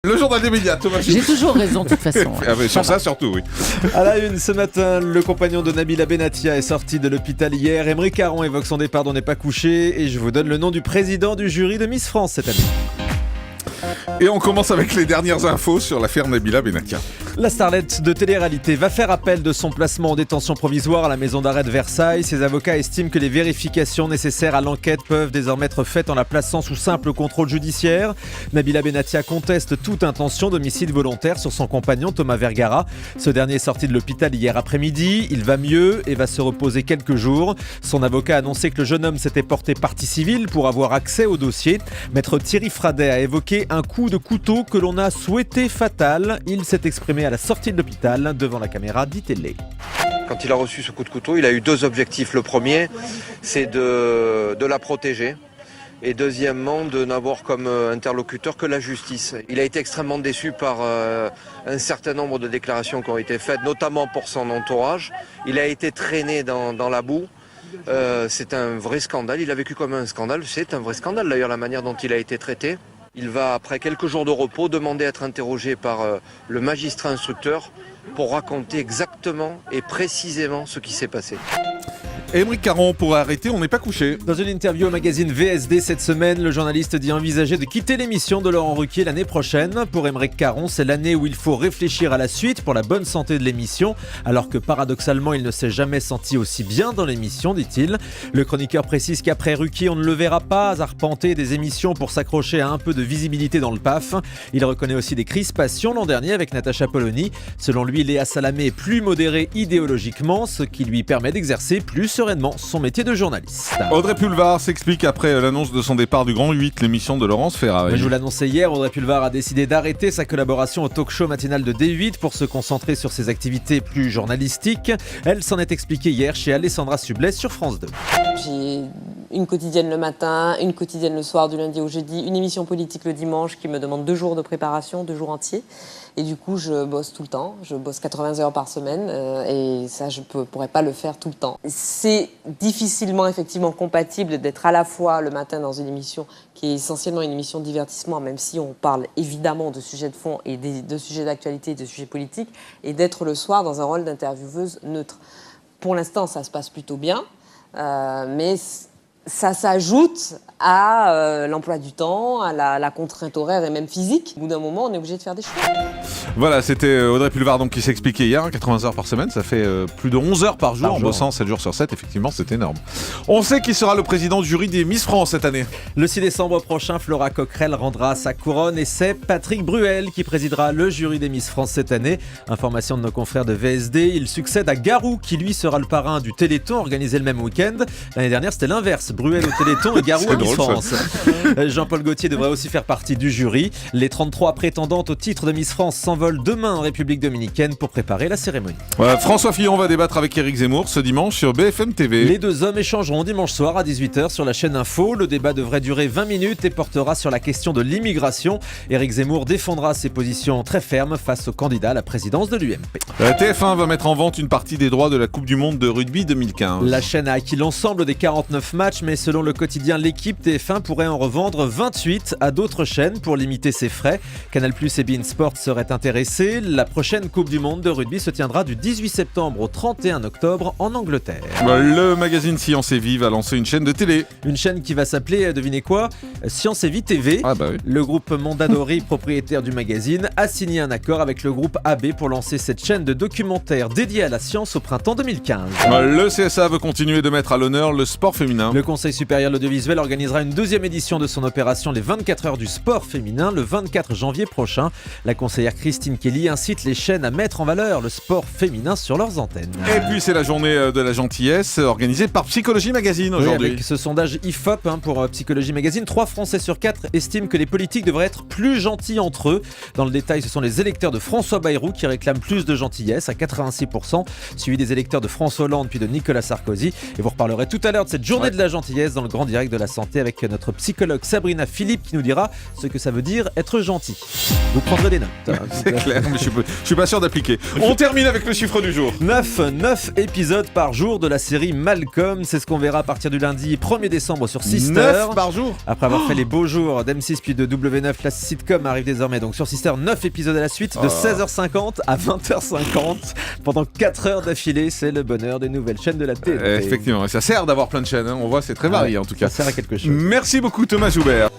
Le journal des médias, Thomas Chou. J'ai toujours raison de toute façon. Ah, mais sur ça surtout, oui. À la une ce matin, le compagnon de Nabila Benatia est sorti de l'hôpital hier. Aymeric Caron évoque son départ d'On n'est pas couché. Et je vous donne le nom du président du jury de Miss France cette année. Et on commence avec les dernières infos sur l'affaire Nabila Benatia. La starlette de télé-réalité va faire appel de son placement en détention provisoire à la maison d'arrêt de Versailles. Ses avocats estiment que les vérifications nécessaires à l'enquête peuvent désormais être faites en la plaçant sous simple contrôle judiciaire. Nabila Benatia conteste toute intention d'homicide volontaire sur son compagnon Thomas Vergara. Ce dernier est sorti de l'hôpital hier après-midi. Il va mieux et va se reposer quelques jours. Son avocat a annoncé que le jeune homme s'était porté partie civile pour avoir accès au dossier. Maître Thierry Fradet a évoqué un coup de couteau que l'on a souhaité fatal. Il s'est exprimé à la sortie de l'hôpital devant la caméra d'ITélé. Quand il a reçu ce coup de couteau, il a eu deux objectifs. Le premier, c'est de la protéger. Et deuxièmement, de n'avoir comme interlocuteur que la justice. Il a été extrêmement déçu par un certain nombre de déclarations qui ont été faites, notamment pour son entourage. Il a été traîné dans la boue. C'est un vrai scandale. Il a vécu comme un scandale. C'est un vrai scandale d'ailleurs la manière dont il a été traité. Il va, après quelques jours de repos, demander à être interrogé par le magistrat instructeur pour raconter exactement et précisément ce qui s'est passé. Aymeric Caron pourrait arrêter, on n'est pas couché. Dans une interview au magazine VSD cette semaine, le journaliste dit envisager de quitter l'émission de Laurent Ruquier l'année prochaine. Pour Aymeric Caron, c'est l'année où il faut réfléchir à la suite pour la bonne santé de l'émission, alors que paradoxalement, il ne s'est jamais senti aussi bien dans l'émission, dit-il. Le chroniqueur précise qu'après Ruquier, on ne le verra pas arpenter des émissions pour s'accrocher à un peu de visibilité dans le PAF. Il reconnaît aussi des crispations l'an dernier avec Natacha Polony. Selon lui, Léa Salamé est plus modérée idéologiquement, ce qui lui permet d'exercer plus sereinement son métier de journaliste. Audrey Pulvar s'explique après l'annonce de son départ du Grand 8, l'émission de Laurence Ferrari. Je vous l'annonçais hier, Audrey Pulvar a décidé d'arrêter sa collaboration au talk-show matinal de D8 pour se concentrer sur ses activités plus journalistiques. Elle s'en est expliquée hier chez Alessandra Sublet sur France 2. J'ai une quotidienne le matin, une quotidienne le soir du lundi au jeudi, une émission politique le dimanche qui me demande 2 jours de préparation, 2 jours entiers. Et du coup, je bosse tout le temps. Je bosse 80 heures par semaine et ça, je ne pourrais pas le faire tout le temps. C'est difficilement, effectivement, compatible d'être à la fois le matin dans une émission qui est essentiellement une émission de divertissement, même si on parle évidemment de sujets de fond et de sujets d'actualité et de sujets politiques, et d'être le soir dans un rôle d'intervieweuse neutre. Pour l'instant, ça se passe plutôt bien, mais ça s'ajoute à l'emploi du temps, à la contrainte horaire et même physique. Au bout d'un moment, on est obligé de faire des choix. Voilà, c'était Audrey Pulvar donc, qui s'expliquait hier, 80 heures par semaine, ça fait plus de 11 heures par jour, en bossant 7 jours sur 7, effectivement c'est énorme. On sait qui sera le président du jury des Miss France cette année. Le 6 décembre prochain, Flora Coquerel rendra sa couronne et c'est Patrick Bruel qui présidera le jury des Miss France cette année. Information de nos confrères de VSD, il succède à Garou qui lui sera le parrain du Téléthon organisé le même week-end. L'année dernière c'était l'inverse, Bruel au Téléthon et Garou à Miss France. Jean-Paul Gaultier devrait aussi faire partie du jury. Les 33 prétendantes au titre de Miss France s'envolent demain en République Dominicaine pour préparer la cérémonie. François Fillon va débattre avec Éric Zemmour ce dimanche sur BFM TV. Les deux hommes échangeront dimanche soir à 18h sur la chaîne Info. Le débat devrait durer 20 minutes et portera sur la question de l'immigration. Éric Zemmour défendra ses positions très fermes face au candidat à la présidence de l'UMP. TF1 va mettre en vente une partie des droits de la Coupe du Monde de rugby 2015. La chaîne a acquis l'ensemble des 49 matchs, mais selon le quotidien L'équipe, TF1 pourrait en revendre 28 à d'autres chaînes pour limiter ses frais. Canal+ et beIN Sport seraient intéressés. La prochaine Coupe du Monde de rugby se tiendra du 18 septembre au 31 octobre en Angleterre. Le magazine Science et Vie va lancer une chaîne de télé. Une chaîne qui va s'appeler, devinez quoi, Science et Vie TV. Ah bah oui. Le groupe Mondadori, propriétaire du magazine, a signé un accord avec le groupe AB pour lancer cette chaîne de documentaires dédiée à la science au printemps 2015. Le CSA veut continuer de mettre à l'honneur le sport féminin. Le Conseil supérieur de l'audiovisuel organisera une deuxième édition de son opération Les 24 heures du sport féminin le 24 janvier prochain. La conseillère Christine Kelly incite les chaînes à mettre en valeur le sport féminin sur leurs antennes. Et puis c'est la journée de la gentillesse organisée par Psychologie Magazine aujourd'hui. Avec ce sondage IFOP pour Psychologie Magazine, 3 Français sur 4 estiment que les politiques devraient être plus gentils entre eux. Dans le détail, ce sont les électeurs de François Bayrou qui réclament plus de gentillesse à 86%, suivi des électeurs de François Hollande puis de Nicolas Sarkozy. Et vous reparlerez tout à l'heure de cette journée de la gentillesse gentillesse dans le grand direct de la santé avec notre psychologue Sabrina Philippe qui nous dira ce que ça veut dire être gentil. Vous prendrez des notes. C'est clair, mais je suis pas sûr d'appliquer. On termine avec le chiffre du jour. 9 épisodes par jour de la série Malcolm. C'est ce qu'on verra à partir du lundi 1er décembre sur Sister. 9 par jour. Après avoir fait les beaux jours d'M6 puis de W9, la sitcom arrive désormais donc sur Sister. 9 épisodes à la suite de 16h50 à 20h50 pendant 4 heures d'affilée. C'est le bonheur des nouvelles chaînes de la télé. Effectivement, ça sert d'avoir plein de chaînes, hein. On voit, c'est très varié en tout cas. Ça sert à quelque chose. Merci beaucoup Thomas Joubert.